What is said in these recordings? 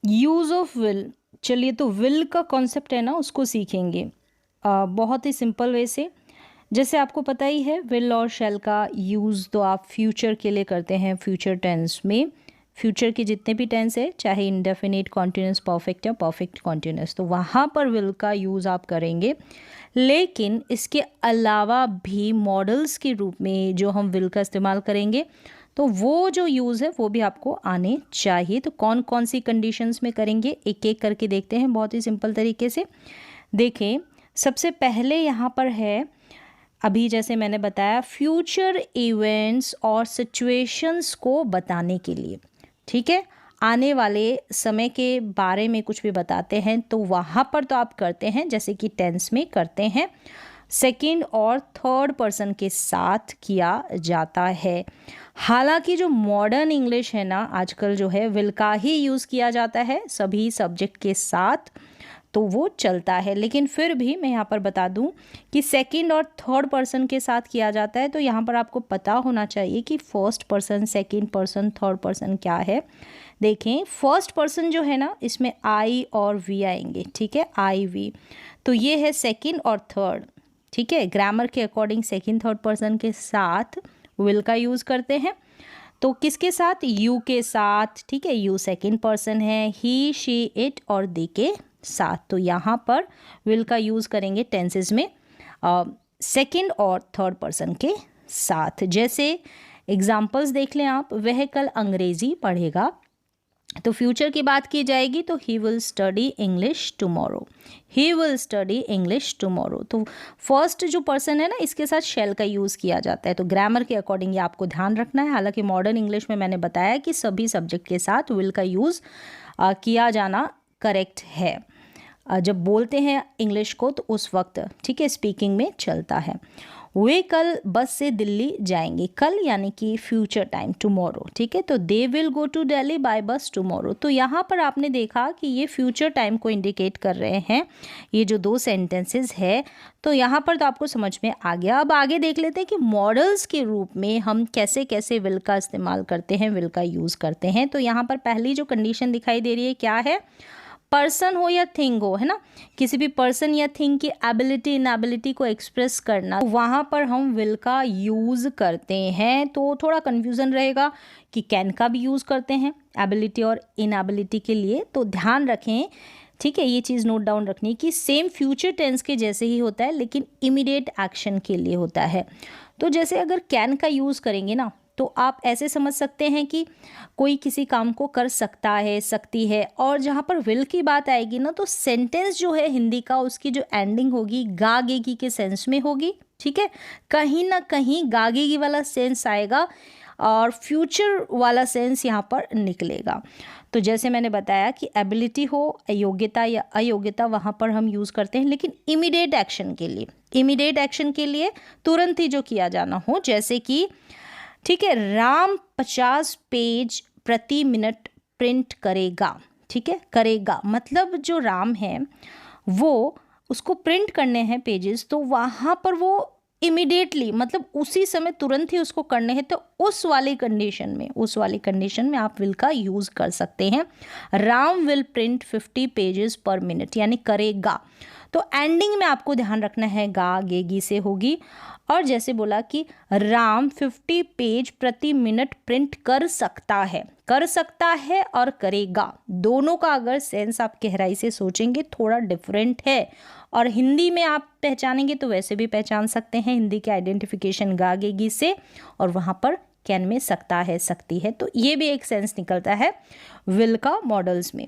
Use of will. चलिए, तो will का कॉन्सेप्ट है ना, उसको सीखेंगे बहुत ही सिंपल वे से। जैसे आपको पता ही है, विल और शैल का यूज़ तो आप फ्यूचर के लिए करते हैं, फ्यूचर टेंस में। फ्यूचर के जितने भी टेंस है, चाहे इंडेफिनिट, कॉन्टिन्यूस परफेक्ट या परफेक्ट कॉन्टिन्यूस, तो वहाँ पर विल का यूज़ आप करेंगे। लेकिन इसके अलावा भी मॉडल्स के रूप में जो हम विल का इस्तेमाल करेंगे, तो वो जो यूज़ है वो भी आपको आने चाहिए। तो कौन कौन सी कंडीशंस में करेंगे, एक एक करके देखते हैं बहुत ही सिंपल तरीके से। देखें, सबसे पहले यहाँ पर है, अभी जैसे मैंने बताया, फ्यूचर इवेंट्स और सिचुएशंस को बताने के लिए, ठीक है, आने वाले समय के बारे में कुछ भी बताते हैं, तो वहाँ पर तो आप करते हैं जैसे कि टेंस में करते हैं, सेकंड और थर्ड पर्सन के साथ किया जाता है। हालांकि जो मॉडर्न इंग्लिश है ना, आजकल जो है विल का ही यूज़ किया जाता है सभी सब्जेक्ट के साथ, तो वो चलता है। लेकिन फिर भी मैं यहाँ पर बता दूँ कि सेकंड और थर्ड पर्सन के साथ किया जाता है, तो यहाँ पर आपको पता होना चाहिए कि first person, second person, third person क्या है। देखें, फर्स्ट पर्सन जो है ना, इसमें आई और वी आएंगे, ठीक है, आई वी, तो ये है सेकंड और थर्ड, ठीक है। ग्रामर के अकॉर्डिंग सेकंड थर्ड पर्सन के साथ विल का यूज़ करते हैं। तो किसके साथ? यू के साथ, ठीक है, यू सेकंड पर्सन है, ही, शी, इट और दे के साथ। तो यहाँ पर विल का यूज़ करेंगे टेंसेस में सेकंड और थर्ड पर्सन के साथ। जैसे एग्जाम्पल्स देख लें आप, वह कल अंग्रेज़ी पढ़ेगा, तो फ्यूचर की बात की जाएगी तो he will study English tomorrow, he will study English tomorrow. तो फर्स्ट जो पर्सन है ना, इसके साथ शैल का यूज़ किया जाता है। तो ग्रामर के अकॉर्डिंग ये आपको ध्यान रखना है। हालांकि मॉडर्न इंग्लिश में मैंने बताया कि सभी सब्जेक्ट के साथ विल का यूज़ किया जाना करेक्ट है। जब बोलते हैं इंग्लिश को तो उस वक्त, ठीक है, स्पीकिंग में चलता है। वे कल बस से दिल्ली जाएंगे, कल यानी कि फ्यूचर टाइम, टुमारो, ठीक है। तो they will go to Delhi by bus tomorrow. तो यहाँ पर आपने देखा कि ये फ्यूचर टाइम को इंडिकेट कर रहे हैं, ये जो दो सेंटेंसेस है। तो यहाँ पर तो आपको समझ में आ गया। अब आगे देख लेते हैं कि मॉडल्स के रूप में हम कैसे कैसे विल का इस्तेमाल करते हैं, विल का यूज़ करते हैं। तो यहाँ पर पहली जो कंडीशन दिखाई दे रही है, क्या है? पर्सन हो या थिंग हो, है ना, किसी भी पर्सन या थिंग की एबिलिटी इनएबिलिटी को एक्सप्रेस करना, वहाँ पर हम विल का यूज़ करते हैं। तो थोड़ा कन्फ्यूज़न रहेगा कि कैन का भी यूज़ करते हैं एबिलिटी और इनएबिलिटी के लिए, तो ध्यान रखें, ठीक है, ये चीज़ नोट डाउन रखनी कि सेम फ्यूचर टेंस के जैसे ही होता है, लेकिन इमीडिएट एक्शन के लिए होता है। तो जैसे अगर कैन का यूज़ करेंगे ना, तो आप ऐसे समझ सकते हैं कि कोई किसी काम को कर सकता है, सकती है। और जहाँ पर विल की बात आएगी ना, तो सेंटेंस जो है हिंदी का, उसकी जो एंडिंग होगी गागेगी के सेंस में होगी, ठीक है। कहीं ना कहीं गागेगी वाला सेंस आएगा और फ्यूचर वाला सेंस यहाँ पर निकलेगा। तो जैसे मैंने बताया कि एबिलिटी हो, योग्यता या अयोग्यता, वहाँ पर हम यूज़ करते हैं। लेकिन इमीडिएट एक्शन के लिए, इमीडिएट एक्शन के लिए तुरंत ही जो किया जाना हो, जैसे कि, ठीक है, राम 50 पेज प्रति मिनट प्रिंट करेगा, ठीक है, करेगा मतलब जो राम है वो, उसको प्रिंट करने हैं पेजेस, तो वहाँ पर वो इमिडिएटली, मतलब उसी समय तुरंत ही उसको करने हैं। तो उस वाली कंडीशन में, उस वाली कंडीशन में आप विल का यूज़ कर सकते हैं। राम विल प्रिंट 50 पेजेस पर मिनट, यानी करेगा। तो एंडिंग में आपको ध्यान रखना है गा गेगी से होगी। और जैसे बोला कि राम 50 पेज प्रति मिनट प्रिंट कर सकता है, कर सकता है और करेगा, दोनों का अगर सेंस आप गहराई से सोचेंगे थोड़ा डिफरेंट है। और हिंदी में आप पहचानेंगे तो वैसे भी पहचान सकते हैं, हिंदी के आइडेंटिफिकेशन गागेगी से, और वहाँ पर कैन में सकता है, सकती है। तो ये भी एक सेंस निकलता है विल का मॉडल्स में।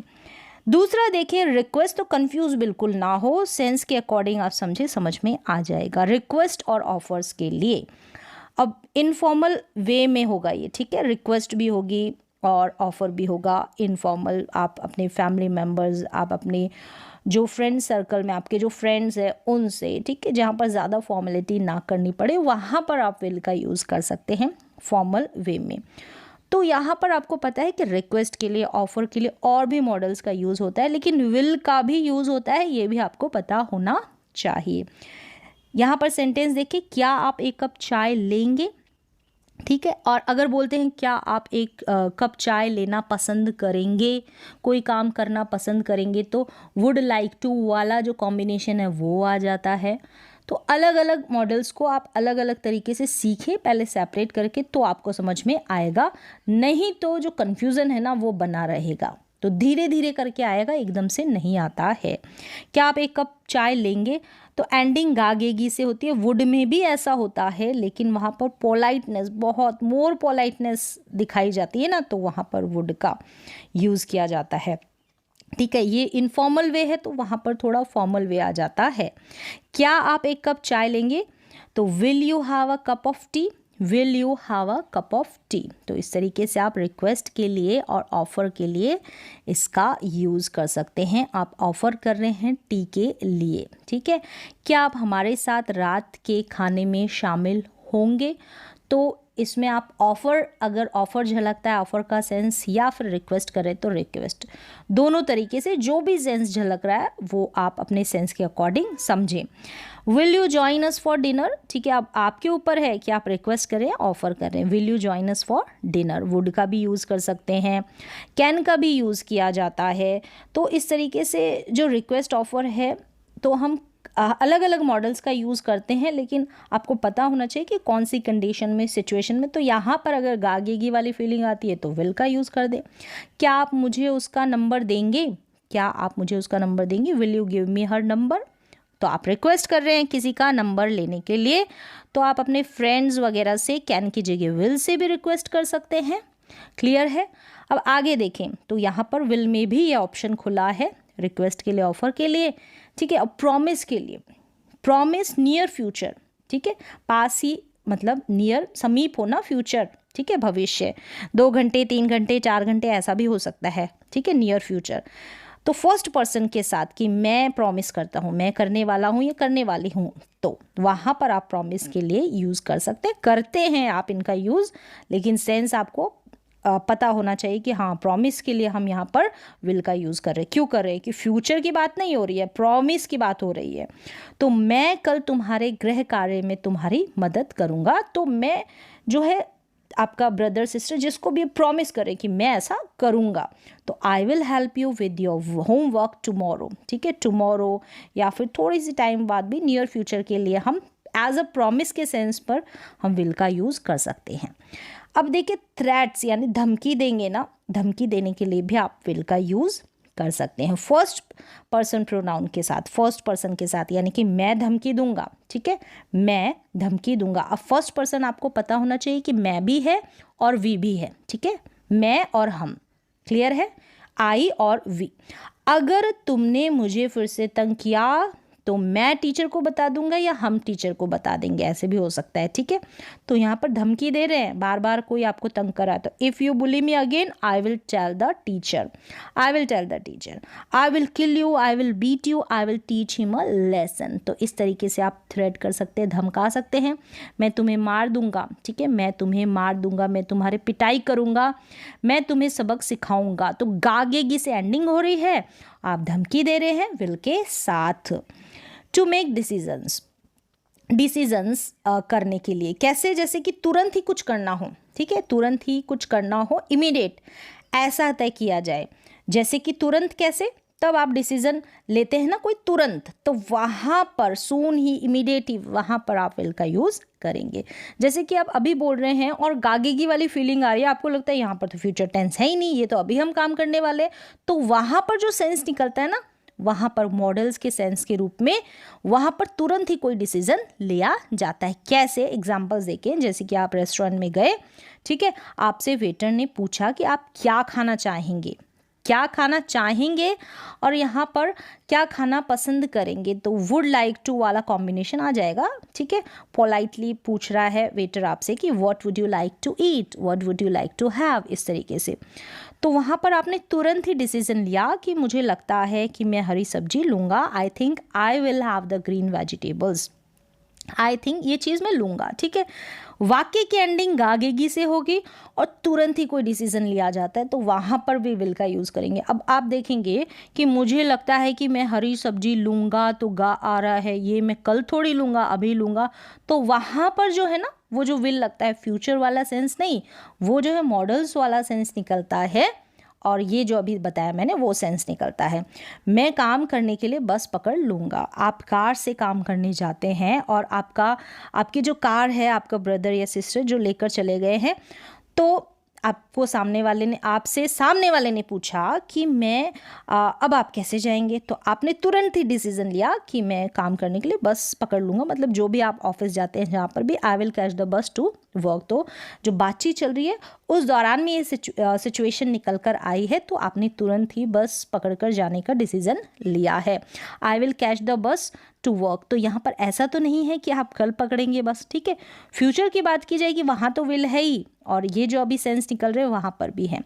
दूसरा देखिए, रिक्वेस्ट, तो कंफ्यूज बिल्कुल ना हो, सेंस के अकॉर्डिंग आप समझे, समझ में आ जाएगा। रिक्वेस्ट और ऑफर्स के लिए अब इनफॉर्मल वे में होगा ये, ठीक है, रिक्वेस्ट भी होगी और ऑफ़र भी होगा। इनफॉर्मल, आप अपने फैमिली मेम्बर्स, आप अपने जो फ्रेंड सर्कल में आपके जो फ्रेंड्स हैं उनसे, ठीक है, जहाँ पर ज़्यादा फॉर्मेलिटी ना करनी पड़े, वहाँ पर आप विल का यूज़ कर सकते हैं फॉर्मल वे में। तो यहाँ पर आपको पता है कि रिक्वेस्ट के लिए, ऑफ़र के लिए और भी मॉडल्स का यूज़ होता है, लेकिन विल का भी यूज़ होता है, ये भी आपको पता होना चाहिए। यहाँ पर सेंटेंस देखिए, क्या आप एक कप चाय लेंगे? ठीक है। और अगर बोलते हैं क्या आप एक कप चाय लेना पसंद करेंगे, कोई काम करना पसंद करेंगे, तो वुड लाइक टू वाला जो कॉम्बिनेशन है वो आ जाता है। तो अलग अलग मॉडल्स को आप अलग अलग तरीके से सीखें पहले सेपरेट करके, तो आपको समझ में आएगा, नहीं तो जो कन्फ्यूज़न है ना वो बना रहेगा। तो धीरे धीरे करके आएगा, एकदम से नहीं आता है। क्या आप एक कप चाय लेंगे, तो एंडिंग गागेगी से होती है। वुड में भी ऐसा होता है, लेकिन वहाँ पर पोलाइटनेस, बहुत मोर पोलाइटनेस दिखाई जाती है ना, तो वहाँ पर वुड का यूज़ किया जाता है। ठीक है, ये इनफॉर्मल वे है, तो वहाँ पर थोड़ा फॉर्मल वे आ जाता है। क्या आप एक कप चाय लेंगे, तो will you have a cup of T, will you have a cup of T. तो इस तरीके से आप रिक्वेस्ट के लिए और ऑफ़र के लिए इसका यूज़ कर सकते हैं। आप ऑफ़र कर रहे हैं टी के लिए। ठीक है, क्या आप हमारे साथ रात के खाने में शामिल होंगे, तो इसमें आप ऑफ़र, अगर ऑफ़र झलकता है ऑफ़र का सेंस, या फिर रिक्वेस्ट करें तो रिक्वेस्ट, दोनों तरीके से जो भी सेंस झलक रहा है वो आप अपने सेंस के अकॉर्डिंग समझें। Will you join us for dinner, ठीक है, अब आपके ऊपर है कि आप रिक्वेस्ट करें ऑफ़र करें। Will you join us for dinner, would का भी यूज़ कर सकते हैं, कैन का भी यूज़ किया जाता है। तो इस तरीके से जो रिक्वेस्ट ऑफ़र है, तो हम अलग अलग मॉडल्स का यूज़ करते हैं, लेकिन आपको पता होना चाहिए कि कौन सी कंडीशन में, सिचुएशन में। तो यहाँ पर अगर गागेगी वाली फीलिंग आती है तो विल का यूज़ कर दें। क्या आप मुझे उसका नंबर देंगे, क्या आप मुझे उसका नंबर देंगे, will you give me her number. तो आप रिक्वेस्ट कर रहे हैं किसी का नंबर लेने के लिए, तो आप अपने फ्रेंड्स वगैरह से कैन की जगह विल से भी रिक्वेस्ट कर सकते हैं। क्लियर है। अब आगे देखें तो यहाँ पर विल में भी ये ऑप्शन खुला है, रिक्वेस्ट के लिए, ऑफ़र के लिए। ठीक है, अब प्रॉमिस के लिए, प्रॉमिस नियर फ्यूचर, ठीक है, पास ही मतलब नियर, समीप होना, फ्यूचर, ठीक है, भविष्य, 2 घंटे 3 घंटे 4 घंटे ऐसा भी हो सकता है। ठीक है, नियर फ्यूचर। तो फर्स्ट पर्सन के साथ कि मैं प्रॉमिस करता हूँ, मैं करने वाला हूँ या करने वाली हूँ, तो वहाँ पर आप प्रॉमिस के लिए यूज़ कर सकते हैं, करते हैं आप इनका यूज़, लेकिन सेंस आपको पता होना चाहिए कि हाँ, प्रॉमिस के लिए हम यहाँ पर विल का यूज़ कर रहे हैं। क्यों कर रहे हैं कि फ्यूचर की बात नहीं हो रही है, प्रॉमिस की बात हो रही है। तो मैं कल तुम्हारे गृह कार्य में तुम्हारी मदद करूँगा, तो मैं जो है आपका ब्रदर सिस्टर जिसको भी प्रॉमिस करें कि मैं ऐसा करूँगा, तो I will help you with your homework tomorrow. ठीक है, टुमारो या फिर थोड़ी सी टाइम बाद भी, नियर फ्यूचर के लिए हम एज अ प्रॉमिस के सेंस पर हम विल का यूज़ कर सकते हैं। अब देखिए, थ्रेट्स यानी धमकी देंगे ना, धमकी देने के लिए भी आप विल का यूज़ कर सकते हैं फर्स्ट पर्सन प्रोनाउन के साथ, फर्स्ट पर्सन के साथ, यानी कि मैं धमकी दूंगा। ठीक है, मैं धमकी दूंगा। अब फर्स्ट पर्सन आपको पता होना चाहिए कि मैं भी है और वी भी है। ठीक है, मैं और हम, क्लियर है, आई और वी। अगर तुमने मुझे फिर से तंग किया तो मैं टीचर को बता दूंगा या हम टीचर को बता देंगे, ऐसे भी हो सकता है। ठीक है, तो यहाँ पर धमकी दे रहे हैं, बार बार कोई आपको तंग करा तो if you bully me again I will tell the teacher, I will tell the teacher, I will kill you, I will beat you, I will teach him a lesson. तो इस तरीके से आप थ्रेट कर सकते हैं, धमका सकते हैं। मैं तुम्हें मार दूंगा, ठीक है, मैं तुम्हें मार दूंगा, मैं तुम्हारे पिटाई करूंगा, मैं तुम्हें सबक सिखाऊंगा। तो गागेगी से एंडिंग हो रही है, आप धमकी दे रहे हैं विल के साथ। टू मेक डिसीजंस, डिसीजंस करने के लिए कैसे, जैसे कि तुरंत ही कुछ करना हो। ठीक है, तुरंत ही कुछ करना हो, इमीडिएट, ऐसा तय किया जाए। जैसे कि तुरंत कैसे, तब आप डिसीजन लेते हैं ना कोई तुरंत, तो वहाँ पर सून ही, इमीडिएट ही, वहाँ पर आप विल का यूज़ करेंगे। जैसे कि आप अभी बोल रहे हैं और गागेगी वाली फीलिंग आ रही है, आपको लगता है यहाँ पर तो फ्यूचर टेंस है ही नहीं, ये तो अभी हम काम करने वाले हैं, तो वहाँ पर जो सेंस निकलता है ना, वहाँ पर मॉडल्स के सेंस के रूप में वहाँ पर तुरंत ही कोई डिसीजन लिया जाता है। कैसे, एग्जांपल्स देखें, जैसे कि आप रेस्टोरेंट में गए, ठीक है, आपसे वेटर ने पूछा कि आप क्या खाना चाहेंगे, क्या खाना चाहेंगे, और यहाँ पर क्या खाना पसंद करेंगे, तो वुड लाइक टू वाला कॉम्बिनेशन आ जाएगा। ठीक है, पोलाइटली पूछ रहा है वेटर आपसे कि what would you like to eat, what would you like to have, इस तरीके से। तो वहाँ पर आपने तुरंत ही डिसीजन लिया कि मुझे लगता है कि मैं हरी सब्जी लूँगा, I think I will have the green vegetables, I think ये चीज़ मैं लूँगा। ठीक है, वाक्य की एंडिंग गागेगी से होगी और तुरंत ही कोई डिसीजन लिया जाता है, तो वहाँ पर भी विल का यूज़ करेंगे। अब आप देखेंगे कि मुझे लगता है कि मैं हरी सब्जी लूँगा, तो गा आ रहा है, ये मैं कल थोड़ी लूँगा, अभी लूँगा, तो वहाँ पर जो है ना वो जो विल लगता है फ्यूचर वाला सेंस नहीं, वो जो है मॉडल्स वाला सेंस निकलता है, और ये जो अभी बताया मैंने वो सेंस निकलता है। मैं काम करने के लिए बस पकड़ लूँगा। आप कार से काम करने जाते हैं और आपकी जो कार है, आपका ब्रदर या सिस्टर जो लेकर चले गए हैं, तो आपसे सामने वाले ने पूछा कि अब आप कैसे जाएंगे, तो आपने तुरंत ही डिसीजन लिया कि मैं काम करने के लिए बस पकड़ लूँगा। मतलब जो भी आप ऑफिस जाते हैं जहाँ पर भी, I will catch the bus to work. तो जो बातचीत चल रही है उस दौरान में ये सिचुएशन निकल कर आई है, तो आपने तुरंत ही बस पकड़कर जाने का डिसीजन लिया है। I will catch the bus to work. तो यहाँ पर ऐसा तो नहीं है कि आप कल पकड़ेंगे बस, ठीक है। फ्यूचर की बात की जाएगी वहाँ तो विल है ही, और ये जो अभी सेंस निकल रहे हैं वहाँ पर भी है।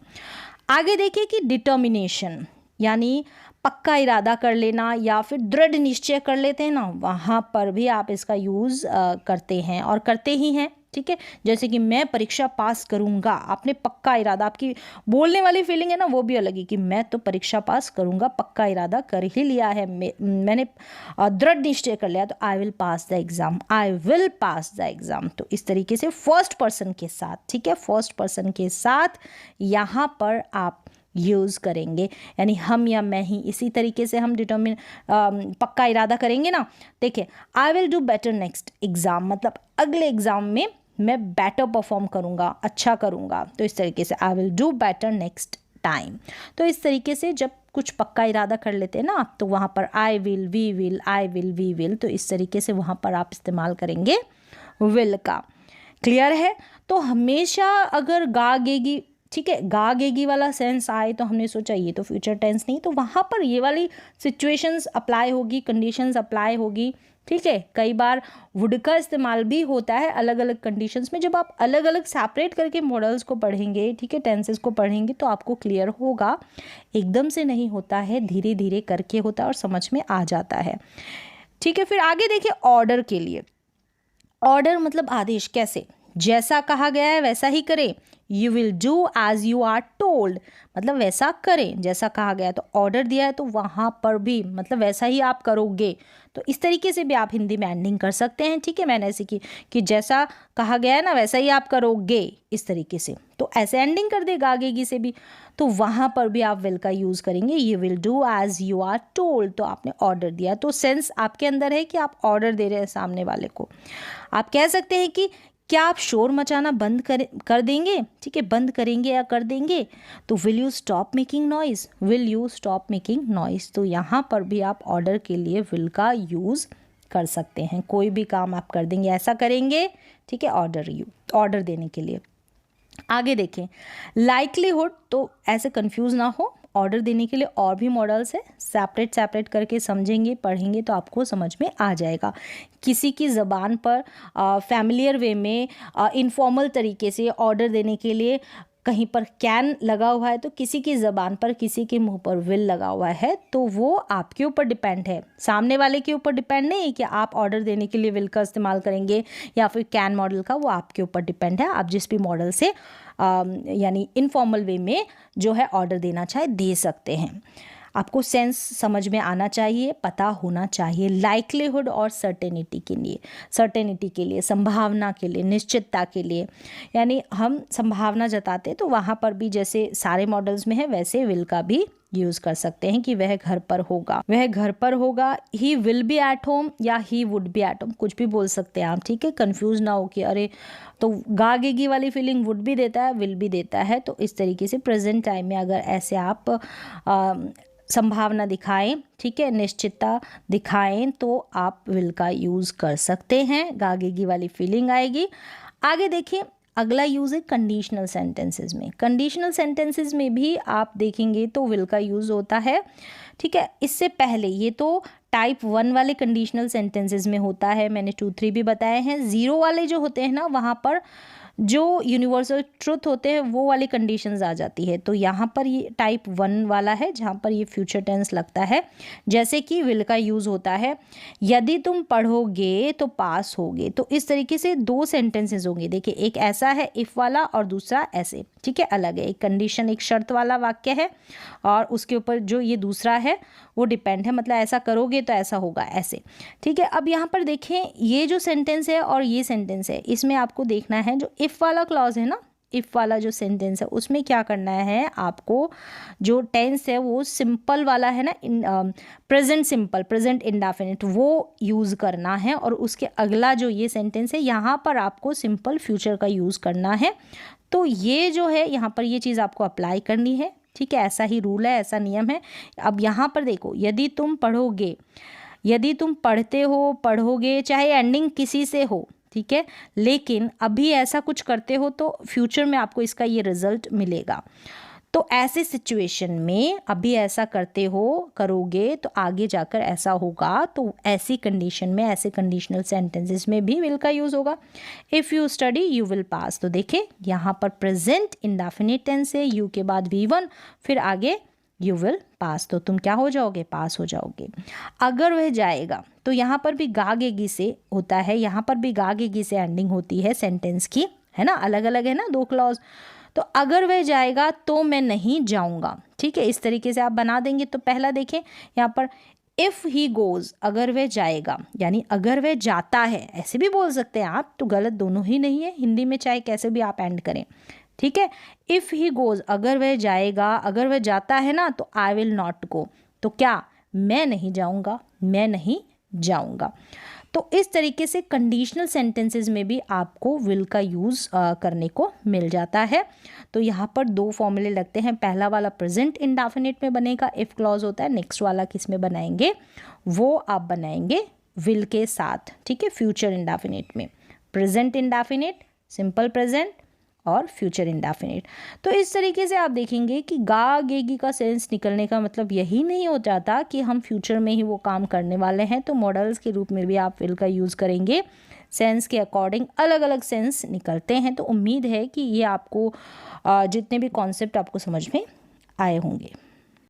आगे देखिए कि डिटर्मिनेशन, यानी पक्का इरादा कर लेना या फिर दृढ़ निश्चय कर लेते हैं ना, वहाँ पर भी आप इसका यूज़ करते हैं और करते ही हैं, ठीक है। जैसे कि मैं परीक्षा पास करूँगा, आपने पक्का इरादा, आपकी बोलने वाली फीलिंग है ना वो भी अलग है कि मैं तो परीक्षा पास करूँगा, पक्का इरादा कर ही लिया है, मैंने दृढ़ निश्चय कर लिया, तो I will pass the exam, I will pass the exam. तो इस तरीके से फर्स्ट पर्सन के साथ, ठीक है, फर्स्ट पर्सन के साथ यहाँ पर आप यूज़ करेंगे, यानी हम या मैं ही। इसी तरीके से हम पक्का इरादा करेंगे ना। देखिए, I will do better next exam, मतलब अगले एग्ज़ाम में मैं बेटर परफॉर्म करूँगा, अच्छा करूँगा। तो इस तरीके से I will do better next time. तो इस तरीके से जब कुछ पक्का इरादा कर लेते हैं ना आप, तो वहाँ पर I will, we will, I will, we will, तो इस तरीके से वहाँ पर आप इस्तेमाल करेंगे विल का। क्लियर है। तो हमेशा अगर गागेगी, ठीक है, गागेगी वाला सेंस आए तो हमने सोचा ये तो फ्यूचर टेंस नहीं, तो वहाँ पर ये वाली सिचुएशंस अप्लाई होगी, कंडीशंस अप्लाई होगी, ठीक है। कई बार वुड का इस्तेमाल भी होता है अलग अलग कंडीशंस में। जब आप अलग अलग सेपरेट करके मॉडल्स को पढ़ेंगे, ठीक है, टेंसेस को पढ़ेंगे, तो आपको क्लियर होगा। एकदम से नहीं होता है, धीरे धीरे करके होता है और समझ में आ जाता है, ठीक है। फिर आगे देखिए ऑर्डर के लिए। ऑर्डर मतलब आदेश, कैसे, जैसा कहा गया है वैसा ही करें। You will do as you are told, मतलब वैसा करें जैसा कहा गया है। तो ऑर्डर दिया है तो वहाँ पर भी मतलब वैसा ही आप करोगे। तो इस तरीके से भी आप हिंदी में एंडिंग कर सकते हैं, ठीक है। मैंने ऐसे कि जैसा कहा गया है ना वैसा ही आप करोगे, इस तरीके से। तो ऐसे एंडिंग कर देगा आगेगी से भी, तो वहाँ पर भी आप विल का यूज़ करेंगे। You will do as you are told, तो आपने ऑर्डर दिया, तो सेंस आपके अंदर है कि आप ऑर्डर दे रहे हैं सामने वाले को। आप कह सकते हैं कि क्या आप शोर मचाना बंद कर देंगे, ठीक है, बंद करेंगे या कर देंगे। तो will you stop making noise, will you stop making noise. तो यहाँ पर भी आप ऑर्डर के लिए विल का यूज़ कर सकते हैं। कोई भी काम आप कर देंगे, ऐसा करेंगे, ठीक है, ऑर्डर देने के लिए। आगे देखें लाइक्लीहुड, तो ऐसे कंफ्यूज ना हो, ऑर्डर देने के लिए और भी मॉडल्स है, सेपरेट करके समझेंगे, पढ़ेंगे तो आपको समझ में आ जाएगा। किसी की ज़बान पर फैमिलियर वे में इनफॉर्मल तरीके से ऑर्डर देने के लिए कहीं पर कैन लगा हुआ है, तो किसी की ज़बान पर, किसी के मुंह पर विल लगा हुआ है, तो वो आपके ऊपर डिपेंड है, सामने वाले के ऊपर डिपेंड नहीं है कि आप ऑर्डर देने के लिए विल का इस्तेमाल करेंगे या फिर कैन मॉडल का। वो आपके ऊपर डिपेंड है, आप जिस भी मॉडल से यानी इनफॉर्मल वे में जो है ऑर्डर देना चाहे दे सकते हैं। आपको सेंस समझ में आना चाहिए, पता होना चाहिए। लाइक्लीहुड और सर्टेनिटी के लिए, संभावना के लिए, निश्चितता के लिए, यानी हम संभावना जताते हैं तो वहाँ पर भी जैसे सारे मॉडल्स में है वैसे विल का भी यूज़ कर सकते हैं कि वह घर पर होगा, he will be at home या he would be at home, कुछ भी बोल सकते हैं आप, ठीक है। कंफ्यूज ना हो कि अरे तो गागेगी वाली फीलिंग वुड भी देता है, विल भी देता है। तो इस तरीके से प्रेजेंट टाइम में अगर ऐसे आप संभावना दिखाएं, ठीक है, निश्चितता दिखाएं, तो आप विल का यूज़ कर सकते हैं, गागेगी वाली फीलिंग आएगी। आगे देखिए अगला यूज़ है कंडीशनल सेंटेंसेस में। कंडीशनल सेंटेंसेस में भी आप देखेंगे तो विल का यूज़ होता है, ठीक है। इससे पहले ये तो टाइप 1 वाले कंडीशनल सेंटेंसेस में होता है, मैंने 2, 3 भी बताए हैं। 0 वाले जो होते हैं ना वहाँ पर जो यूनिवर्सल ट्रुथ होते हैं वो वाली कंडीशंस आ जाती है। तो यहाँ पर ये टाइप 1 वाला है जहाँ पर ये फ्यूचर टेंस लगता है। जैसे कि विल का यूज़ होता है, यदि तुम पढ़ोगे तो पास होगे। तो इस तरीके से दो सेंटेंसेस होंगे। देखिए, एक ऐसा है इफ़ वाला और दूसरा ऐसे, ठीक है, अलग है। एक कंडीशन, एक शर्त वाला वाक्य है और उसके ऊपर जो ये दूसरा है वो डिपेंड है, मतलब ऐसा करोगे तो ऐसा होगा, ऐसे, ठीक है। अब यहाँ पर देखें, ये जो सेंटेंस है और ये सेंटेंस है, इसमें आपको देखना है जो इफ़ वाला क्लॉज है ना, इफ़ वाला जो सेंटेंस है उसमें क्या करना है आपको, जो टेंस है वो सिंपल वाला है ना, प्रेजेंट सिंपल, प्रेजेंट इंडेफिनिट, वो यूज़ करना है। और उसके अगला जो ये सेंटेंस है यहाँ पर आपको सिंपल फ्यूचर का यूज़ करना है। तो ये जो है यहाँ पर ये चीज़ आपको अप्लाई करनी है, ठीक है। ऐसा ही रूल है, ऐसा नियम है। अब यहाँ पर देखो, यदि तुम पढ़ोगे, यदि तुम पढ़ते हो, पढ़ोगे, चाहे एंडिंग किसी से हो, ठीक है, लेकिन अभी ऐसा कुछ करते हो तो फ्यूचर में आपको इसका ये रिजल्ट मिलेगा। तो ऐसे सिचुएशन में अभी ऐसा करते हो, करोगे तो आगे जाकर ऐसा होगा। तो ऐसी कंडीशन में, ऐसे कंडीशनल सेंटेंसेस में भी विल का यूज़ होगा। If you study you will pass. तो देखिए यहाँ पर प्रेजेंट इंडेफिनिट टेंस है, यू के बाद V1, फिर आगे यू विल पास। तो तुम क्या हो जाओगे, पास हो जाओगे। अगर वह जाएगा, तो यहाँ पर भी गागेगी से होता है, यहाँ पर भी गागेगी से एंडिंग होती है सेंटेंस की, है ना, अलग अलग है ना दो क्लॉज। तो अगर वह जाएगा तो मैं नहीं जाऊँगा, ठीक है, इस तरीके से आप बना देंगे। तो पहला देखें यहाँ पर, इफ़ ही गोज़, अगर वह जाएगा, यानी अगर वह जाता है, ऐसे भी बोल सकते हैं आप, तो गलत दोनों ही नहीं है हिंदी में, चाहे कैसे भी आप एंड करें, ठीक है। इफ़ ही गोज़, अगर वह जाएगा, अगर वह जाता है ना, तो आई विल नॉट गो, तो क्या, मैं नहीं जाऊँगा, मैं नहीं जाऊँगा। तो इस तरीके से कंडीशनल सेंटेंसेस में भी आपको विल का यूज़ करने को मिल जाता है। तो यहाँ पर दो फॉर्मूले लगते हैं। पहला वाला प्रेजेंट इंडेफिनिट में बनेगा, इफ़ क्लॉज होता है। नेक्स्ट वाला किस में बनाएंगे, वो आप बनाएंगे विल के साथ, ठीक है, फ्यूचर इंडेफिनिट में। प्रेजेंट इंडेफिनिट, सिंपल प्रेजेंट और फ्यूचर इंडेफिनिट। तो इस तरीके से आप देखेंगे कि गागेगी का सेंस निकलने का मतलब यही नहीं हो जाता कि हम फ्यूचर में ही वो काम करने वाले हैं। तो मॉडल्स के रूप में भी आप विल का यूज़ करेंगे, सेंस के अकॉर्डिंग अलग अलग सेंस निकलते हैं। तो उम्मीद है कि ये आपको जितने भी कॉन्सेप्ट आपको समझ में आए होंगे।